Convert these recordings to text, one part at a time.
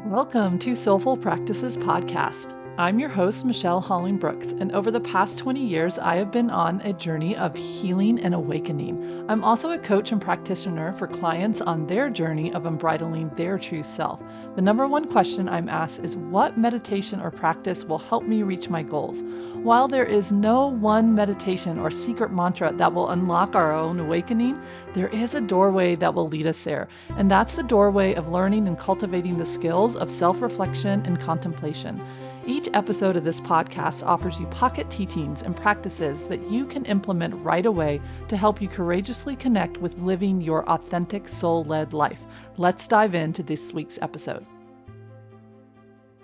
Welcome to Soulful Practices Podcast. I'm your host, Michelle Holling Brooks, and over the past 20 years, I have been on a journey of healing and awakening. I'm also a coach and practitioner for clients on their journey of unbridling their true self. The number one question I'm asked is what meditation or practice will help me reach my goals? While there is no one meditation or secret mantra that will unlock our own awakening, there is a doorway that will lead us there. And that's the doorway of learning and cultivating the skills of self-reflection and contemplation. Each episode of this podcast offers you pocket teachings and practices that you can implement right away to help you courageously connect with living your authentic soul-led life. Let's dive into this week's episode.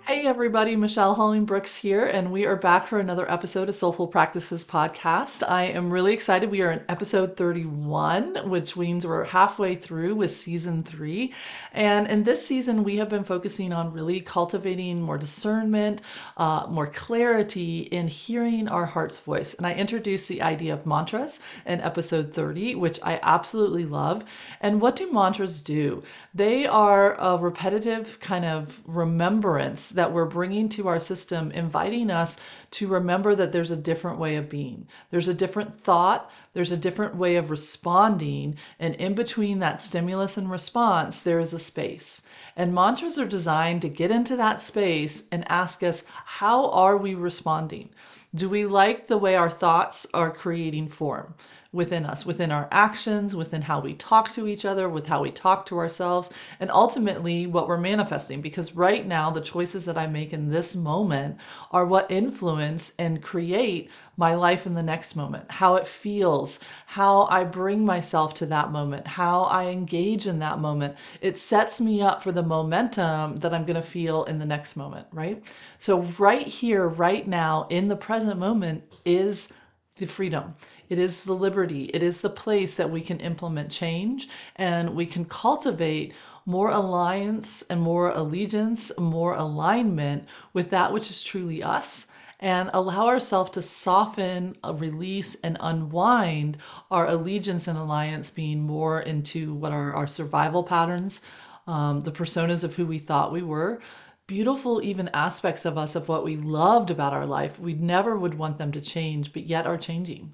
Hey everybody, Michelle Holling Brooks here, and we are back for another episode of Soulful Practices Podcast. I am really excited. We are in episode 31, which means we're halfway through with season 3. And in this season, we have been focusing on really cultivating more discernment, more clarity in hearing our heart's voice. And I introduced the idea of mantras in episode 30, which I absolutely love. And what do mantras do? They are a repetitive kind of remembrance that we're bringing to our system, inviting us to remember that there's a different way of being. There's a different thought, there's a different way of responding, and in between that stimulus and response, there is a space. And mantras are designed to get into that space and ask us, how are we responding? Do we like the way our thoughts are creating form within us, within our actions, within how we talk to each other, with how we talk to ourselves, and ultimately what we're manifesting? Because right now, the choices that I make in this moment are what influence and create my life in the next moment, how it feels, how I bring myself to that moment, how I engage in that moment. It sets me up for the momentum that I'm going to feel in the next moment, right? So right here, right now, in the present moment is the freedom. It is the liberty. It is the place that we can implement change and we can cultivate more alliance and more allegiance, more alignment with that which is truly us, and allow ourselves to soften, release, and unwind our allegiance and alliance being more into what are our survival patterns, the personas of who we thought we were, beautiful even aspects of us of what we loved about our life. We never would want them to change, but yet are changing.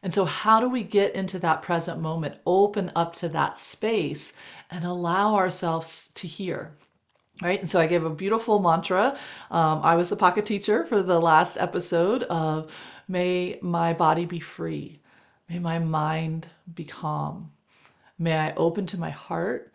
And so how do we get into that present moment, open up to that space and allow ourselves to hear? Right. And so I gave a beautiful mantra. I was the pocket teacher for the last episode of may my body be free. May my mind be calm. May I open to my heart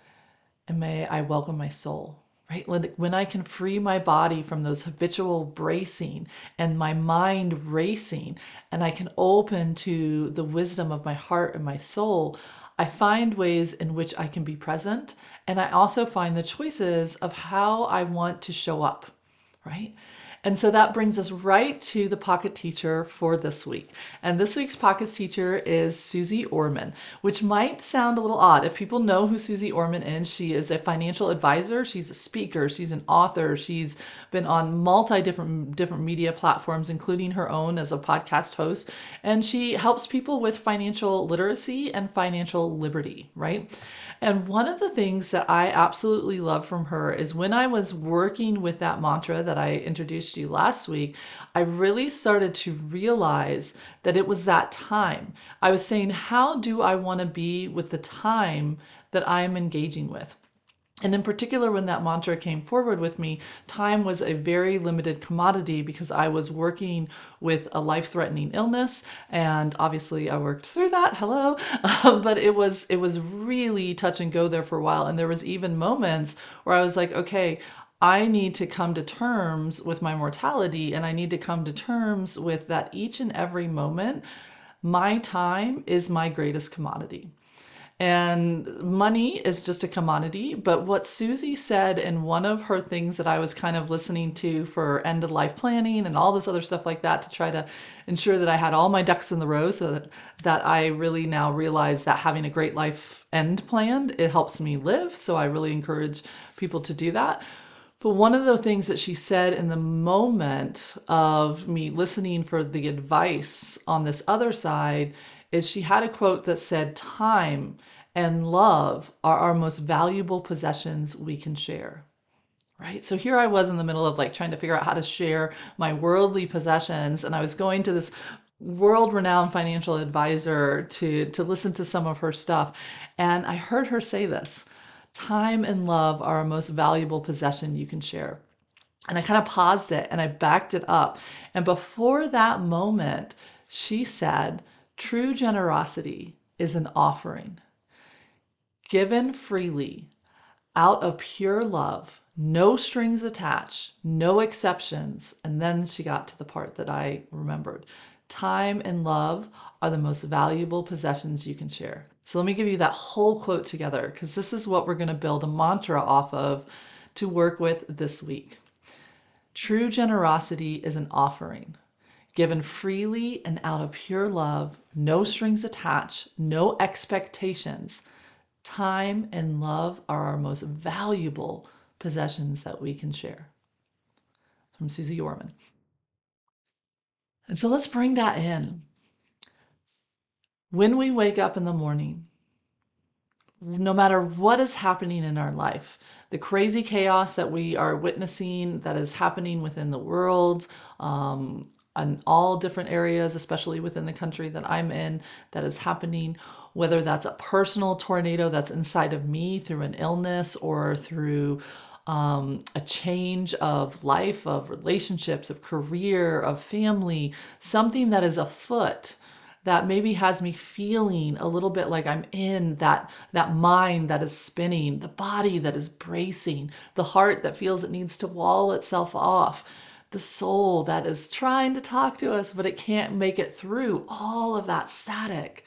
and may I welcome my soul. Right? When I can free my body from those habitual bracing and my mind racing, and I can open to the wisdom of my heart and my soul, I find ways in which I can be present. And I also find the choices of how I want to show up, right? And so that brings us right to the pocket teacher for this week. And this week's pocket teacher is Suze Orman, which might sound a little odd. If people know who Suze Orman is, she is a financial advisor, she's a speaker, she's an author, she's been on multi different media platforms, including her own as a podcast host, and she helps people with financial literacy and financial liberty, right? And one of the things that I absolutely love from her is when I was working with that mantra that I introduced you last week, I really started to realize that it was that time. I was saying, how do I want to be with the time that I am engaging with? And in particular, when that mantra came forward with me, time was a very limited commodity because I was working with a life-threatening illness, and obviously I worked through that. Hello, but it was really touch and go there for a while, and there was even moments where I was like, okay, I need to come to terms with my mortality, and I need to come to terms with that each and every moment, my time is my greatest commodity. And money is just a commodity. But what Suze said in one of her things that I was kind of listening to for end of life planning and all this other stuff like that to try to ensure that I had all my ducks in the row so that I really now realize that having a great life end planned, it helps me live. So I really encourage people to do that. But one of the things that she said in the moment of me listening for the advice on this other side is she had a quote that said, time and love are our most valuable possessions we can share, right? So here I was in the middle of like trying to figure out how to share my worldly possessions, and I was going to this world-renowned financial advisor to listen to some of her stuff, and I heard her say this: time and love are our most valuable possession you can share. And I kind of paused it and I backed it up. And before that moment, she said, true generosity is an offering given freely out of pure love, no strings attached, no exceptions. And then she got to the part that I remembered. Time and love are the most valuable possessions you can share. So let me give you that whole quote together, because this is what we're going to build a mantra off of to work with this week. True generosity is an offering given freely and out of pure love, no strings attached, no expectations. Time and love are our most valuable possessions that we can share. From Susie Orman. And so let's bring that in. When we wake up in the morning, no matter what is happening in our life, the crazy chaos that we are witnessing that is happening within the world, in all different areas, especially within the country that I'm in, that is happening, whether that's a personal tornado that's inside of me through an illness or through a change of life, of relationships, of career, of family, something that is afoot that maybe has me feeling a little bit like I'm in that mind that is spinning, the body that is bracing, the heart that feels it needs to wall itself off, the soul that is trying to talk to us but it can't make it through all of that static.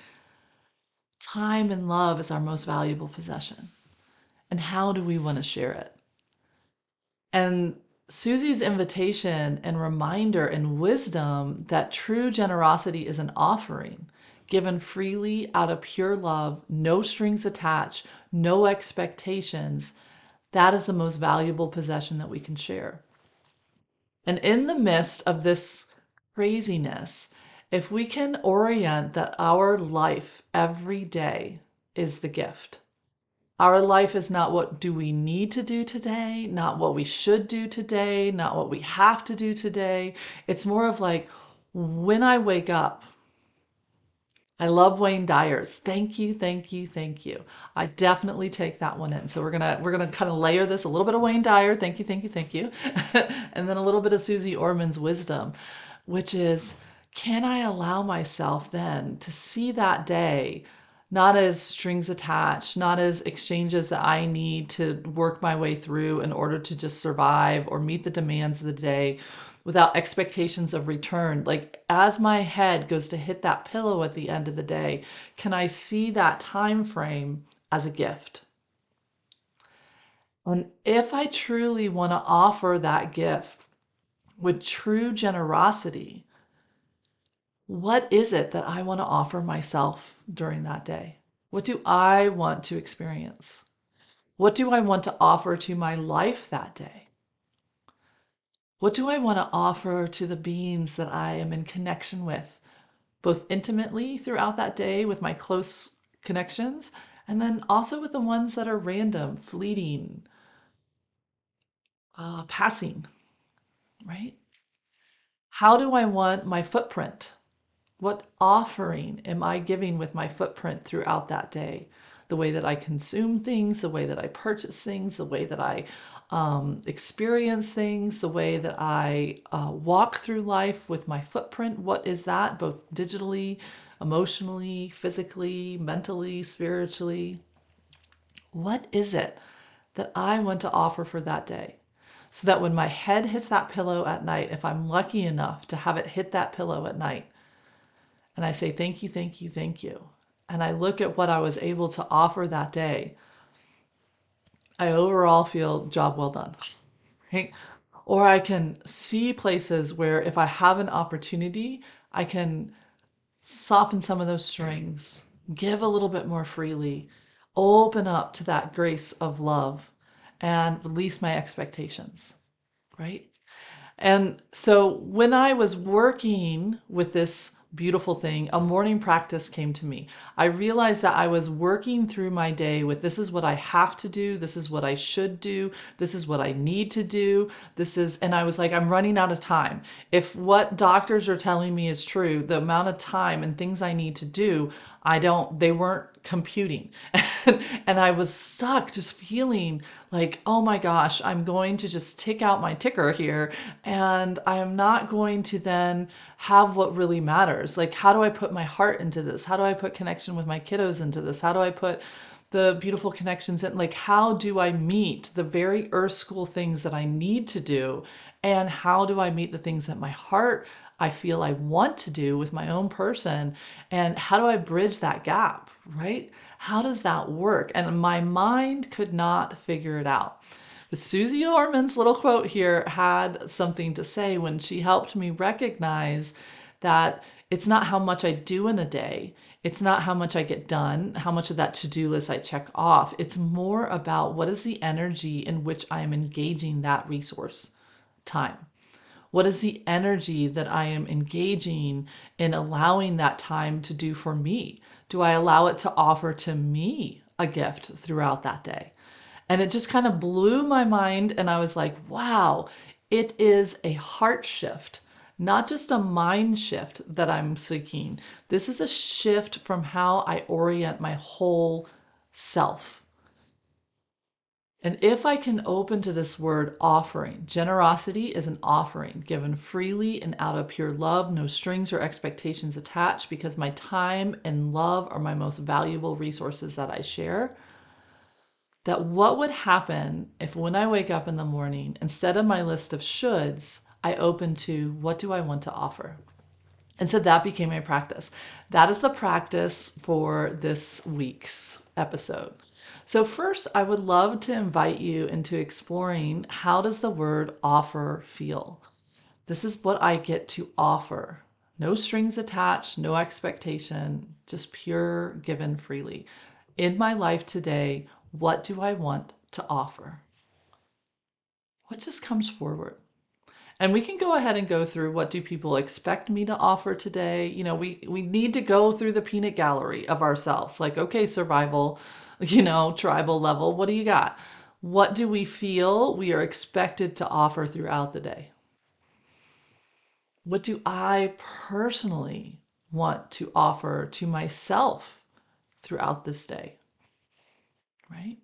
Time and love is our most valuable possession. And how do we want to share it? And Susie's invitation and reminder and wisdom that true generosity is an offering given freely out of pure love, no strings attached, no expectations. That is the most valuable possession that we can share. And in the midst of this craziness, if we can orient that our life every day is the gift. Our life is not what do we need to do today, not what we should do today, not what we have to do today. It's more of like when I wake up. I love Wayne Dyer's. Thank you, thank you, thank you. I definitely take that one in. So we're gonna kind of layer this, a little bit of Wayne Dyer, thank you, thank you, thank you, and then a little bit of Susie Orman's wisdom, which is, can I allow myself then to see that day not as strings attached, not as exchanges that I need to work my way through in order to just survive or meet the demands of the day without expectations of return. Like as my head goes to hit that pillow at the end of the day, can I see that time frame as a gift? And if I truly want to offer that gift with true generosity, what is it that I want to offer myself during that day? What do I want to experience? What do I want to offer to my life that day? What do I want to offer to the beings that I am in connection with, both intimately throughout that day with my close connections, and then also with the ones that are random, fleeting, passing, right? How do I want my footprint? What offering am I giving with my footprint throughout that day? The way that I consume things, the way that I purchase things, the way that I experience things, the way that I walk through life with my footprint. What is that, both digitally, emotionally, physically, mentally, spiritually? What is it that I want to offer for that day? So that when my head hits that pillow at night, if I'm lucky enough to have it hit that pillow at night, and I say, thank you, thank you, thank you. And I look at what I was able to offer that day, I overall feel job well done. Right? Or I can see places where if I have an opportunity, I can soften some of those strings, give a little bit more freely, open up to that grace of love, and release my expectations, right? And so when I was working with this beautiful thing. A morning practice came to me. I realized that I was working through my day with this is what I have to do, this is what I should do, this is what I need to do. And I was like, I'm running out of time. If what doctors are telling me is true, the amount of time and things I need to do, they weren't computing. And I was stuck just feeling like, oh my gosh, I'm going to just tick out my ticker here and I'm not going to then have what really matters. Like, how do I put my heart into this? How do I put connection with my kiddos into this? How do I put the beautiful connections in? Like, how do I meet the very earth school things that I need to do? And how do I meet the things that my heart I feel I want to do with my own person? And how do I bridge that gap, right? How does that work? And my mind could not figure it out. Susie Orman's little quote here had something to say when she helped me recognize that it's not how much I do in a day. It's not how much I get done, how much of that to-do list I check off. It's more about what is the energy in which I am engaging that resource, time. What is the energy that I am engaging in allowing that time to do for me? Do I allow it to offer to me a gift throughout that day? And it just kind of blew my mind. And I was like, wow, it is a heart shift, not just a mind shift that I'm seeking. This is a shift from how I orient my whole self. And if I can open to this word offering, generosity is an offering given freely and out of pure love, no strings or expectations attached, because my time and love are my most valuable resources that I share. That what would happen if when I wake up in the morning, instead of my list of shoulds, I open to what do I want to offer? And so that became my practice. That is the practice for this week's episode. So first, I would love to invite you into exploring how does the word offer feel? This is what I get to offer. No strings attached, no expectation, just pure given freely. In my life today, what do I want to offer? What just comes forward? And we can go ahead and go through what do people expect me to offer today? We need to go through the peanut gallery of ourselves. Like, okay, survival, tribal level, what do you got? What do we feel we are expected to offer throughout the day? What do I personally want to offer to myself throughout this day? Right?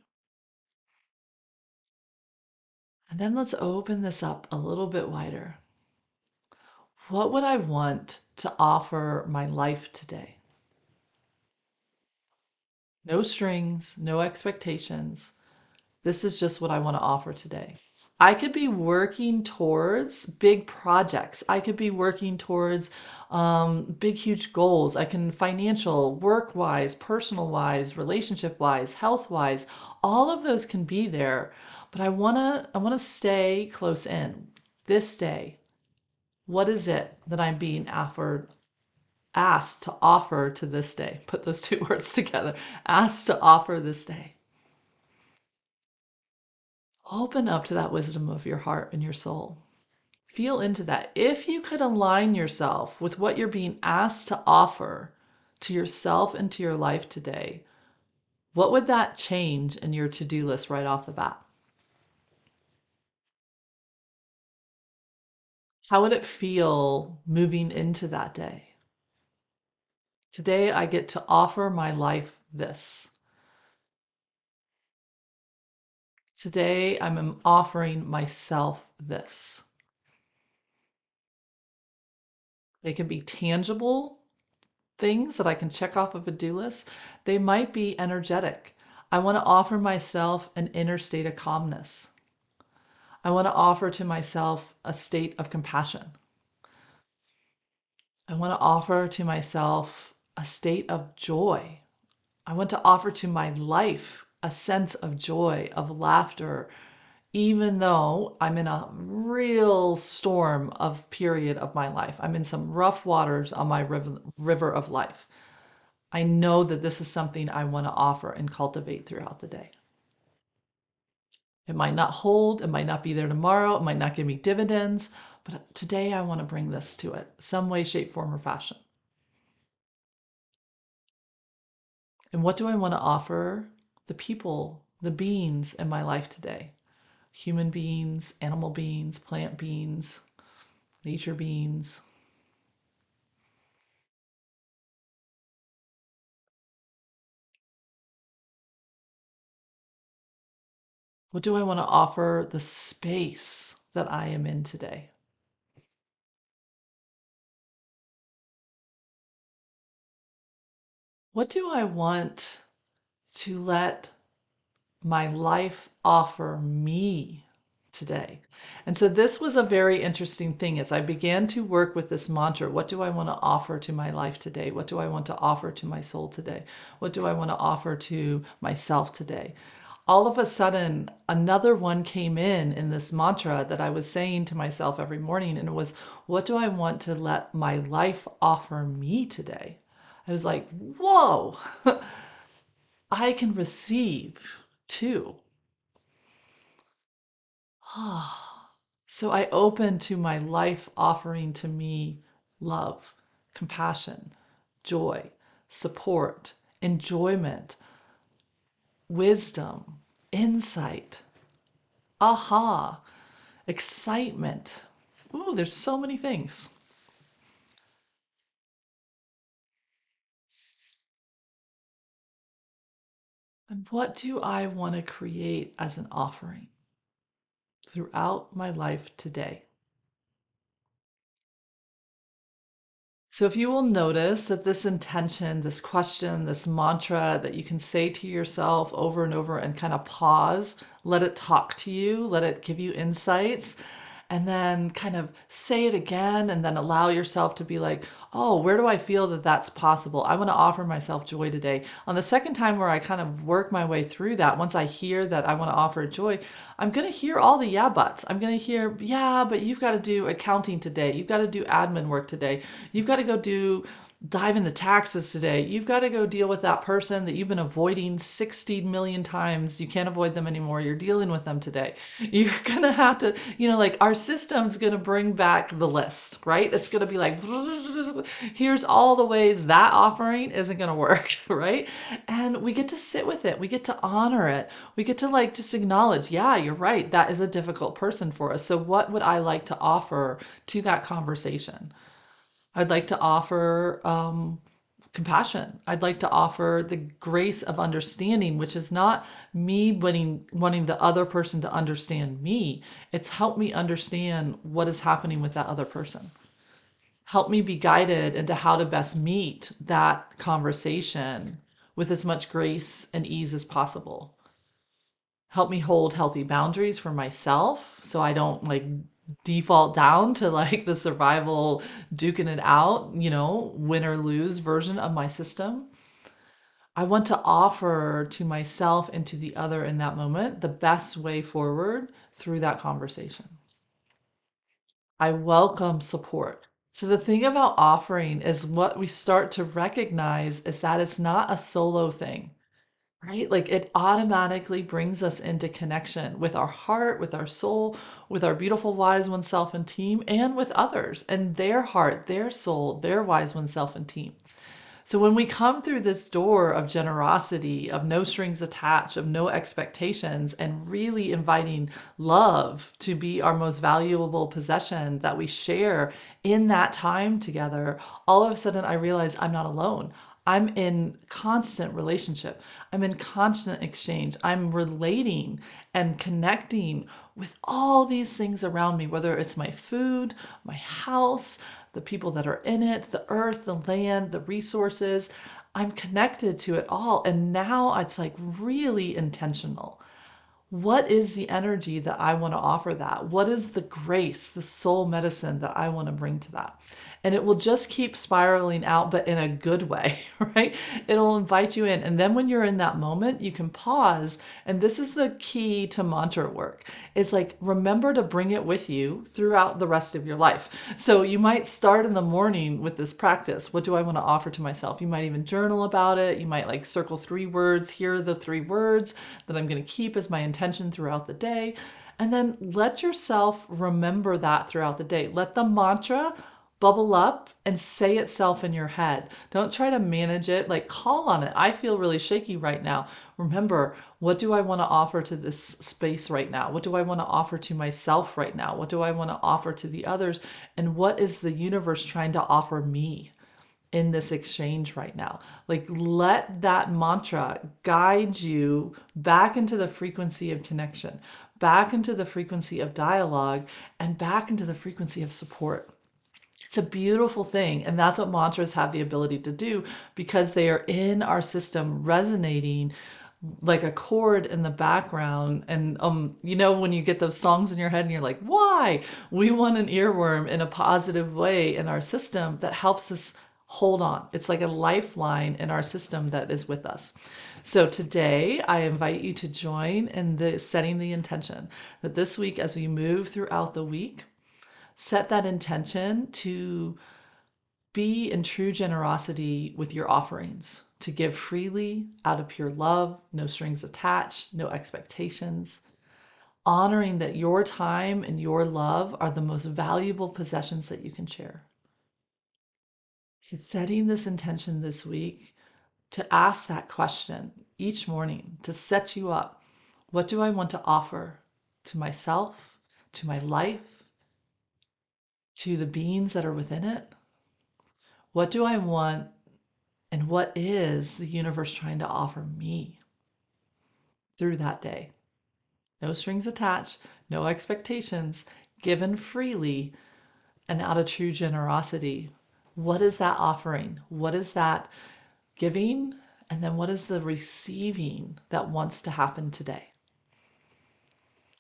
And then let's open this up a little bit wider. What would I want to offer my life today? No strings, no expectations. This is just what I want to offer today. I could be working towards big projects. I could be working towards big, huge goals. I can financial, work wise, personal wise, relationship wise, health wise. All of those can be there, but I wanna stay close in. This day, what is it that I'm being asked to offer to this day? Put those two words together. Asked to offer this day. Open up to that wisdom of your heart and your soul. Feel into that. If you could align yourself with what you're being asked to offer to yourself and to your life today, what would that change in your to-do list right off the bat? How would it feel moving into that day? Today, I get to offer my life this. Today, I'm offering myself this. They can be tangible things that I can check off of a do list. They might be energetic. I want to offer myself an inner state of calmness. I want to offer to myself a state of compassion. I want to offer to myself a state of joy. I want to offer to my life a sense of joy, of laughter, even though I'm in a real storm of period of my life. I'm in some rough waters on my river of life. I know that this is something I want to offer and cultivate throughout the day. It might not hold, it might not be there tomorrow, it might not give me dividends, but today I want to bring this to it, some way, shape, form, or fashion. And what do I want to offer the people, the beings in my life today? Human beings, animal beings, plant beings, nature beings. What do I want to offer the space that I am in today? What do I want to let my life offer me today? And so this was a very interesting thing as I began to work with this mantra. What do I want to offer to my life today? What do I want to offer to my soul today? What do I want to offer to myself today? All of a sudden, another one came in this mantra that I was saying to myself every morning, and it was, what do I want to let my life offer me today? I was like, whoa, I can receive too. So I open to my life offering to me love, compassion, joy, support, enjoyment, wisdom, insight, aha, excitement. Ooh, there's so many things. And what do I want to create as an offering throughout my life today? So, if you will notice that this intention, this question, this mantra that you can say to yourself over and over and kind of pause, let it talk to you, let it give you insights, and then kind of say it again, and then allow yourself to be like, oh, where do I feel that that's possible? I want to offer myself joy today. On the second time where I kind of work my way through that, once I hear that I want to offer joy, I'm going to hear all the yeah buts. I'm going to hear, yeah, but you've got to do accounting today. You've got to do admin work today. You've got to go dive into taxes today. You've got to go deal with that person that you've been avoiding 60 million times. You can't avoid them anymore. You're dealing with them today. You're going to have to, like our system's going to bring back the list, right? It's going to be like, here's all the ways that offering isn't going to work, right? And we get to sit with it. We get to honor it. We get to like just acknowledge, yeah, you're right. That is a difficult person for us. So what would I like to offer to that conversation? I'd like to offer compassion. I'd like to offer the grace of understanding, which is not me wanting the other person to understand me. It's help me understand what is happening with that other person. Help me be guided into how to best meet that conversation with as much grace and ease as possible. Help me hold healthy boundaries for myself so I don't like default down to like the survival duking it out, win or lose version of my system. I want to offer to myself and to the other in that moment the best way forward through that conversation. I welcome support. So, the thing about offering is what we start to recognize is that it's not a solo thing, right? Like it automatically brings us into connection with our heart, with our soul, with our beautiful wise one self and team, and with others and their heart, their soul, their wise one self and team. So when we come through this door of generosity, of no strings attached, of no expectations, and really inviting love to be our most valuable possession that we share in that time together, all of a sudden I realize I'm not alone. I'm in constant relationship. I'm in constant exchange. I'm relating and connecting with all these things around me, whether it's my food, my house, the people that are in it, the earth, the land, the resources. I'm connected to it all. And now it's like really intentional. What is the energy that I want to offer that? What is the grace, the soul medicine that I want to bring to that? And it will just keep spiraling out, but in a good way, right? It'll invite you in. And then when you're in that moment, you can pause. And this is the key to mantra work. It's like, remember to bring it with you throughout the rest of your life. So you might start in the morning with this practice. What do I want to offer to myself? You might even journal about it. You might like circle 3 words. Here are the 3 words that I'm going to keep as my intention throughout the day. And then let yourself remember that throughout the day. Let the mantra bubble up and say itself in your head. Don't try to manage it, like call on it. I feel really shaky right now. Remember, what do I want to offer to this space right now? What do I want to offer to myself right now? What do I want to offer to the others? And what is the universe trying to offer me in this exchange right now? Like, let that mantra guide you back into the frequency of connection, back into the frequency of dialogue, and back into the frequency of support. It's a beautiful thing. And that's what mantras have the ability to do, because they are in our system resonating like a chord in the background. And when you get those songs in your head and you're like, why? We want an earworm in a positive way in our system that helps us hold on. It's like a lifeline in our system that is with us. So today I invite you to join in the setting the intention that this week, as we move throughout the week, set that intention to be in true generosity with your offerings, to give freely out of pure love, no strings attached, no expectations, honoring that your time and your love are the most valuable possessions that you can share. So setting this intention this week to ask that question each morning to set you up. What do I want to offer to myself, to my life, to the beings that are within it? What do I want, and what is the universe trying to offer me through that day? No strings attached, no expectations, given freely and out of true generosity. What is that offering? What is that giving? And then what is the receiving that wants to happen today?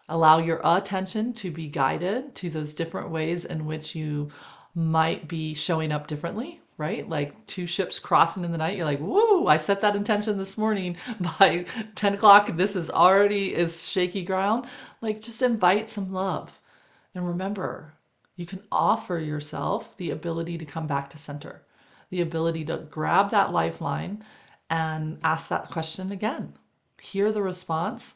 Allow your attention to be guided to those different ways in which you might be showing up differently, right? Like two ships crossing in the night. You're like, woo, I set that intention this morning. By 10 o'clock, this is shaky ground. Like, just invite some love. And remember, you can offer yourself the ability to come back to center, the ability to grab that lifeline and ask that question again. Hear the response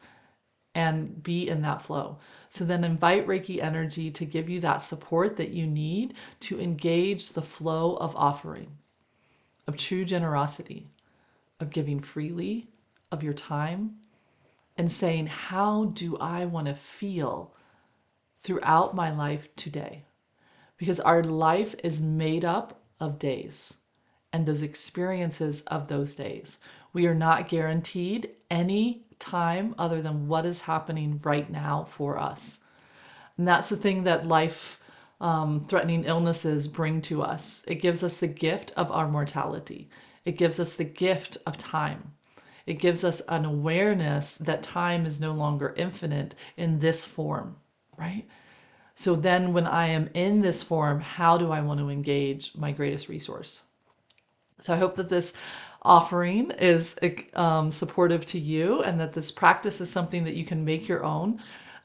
and be in that flow. So then invite Reiki energy to give you that support that you need to engage the flow of offering, of true generosity, of giving freely of your time, and saying, how do I want to feel throughout my life today? Because our life is made up of days and those experiences of those days. We are not guaranteed any time other than what is happening right now for us. And that's the thing that life threatening illnesses bring to us. It gives us the gift of our mortality. It gives us the gift of time. It gives us an awareness that time is no longer infinite in this form, right? So then when I am in this form, how do I want to engage my greatest resource? So I hope that this offering is supportive to you, and that this practice is something that you can make your own.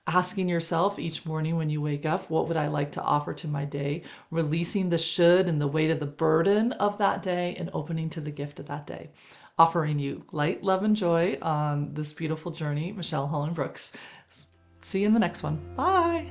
Asking yourself each morning when you wake up, what would I like to offer to my day? Releasing the should and the weight of the burden of that day, and opening to the gift of that day. Offering you light, love, and joy on this beautiful journey, Michelle Holland Brooks. See you in the next one. Bye.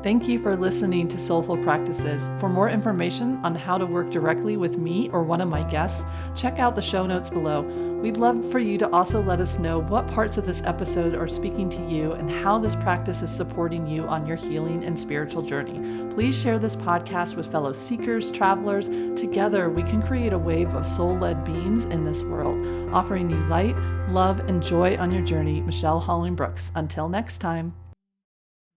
Thank you for listening to Soulful Practices. For more information on how to work directly with me or one of my guests, check out the show notes below. We'd love for you to also let us know what parts of this episode are speaking to you and how this practice is supporting you on your healing and spiritual journey. Please share this podcast with fellow seekers, travelers. Together, we can create a wave of soul-led beings in this world, offering you light, love, and joy on your journey. Michelle Holland Brooks. Until next time.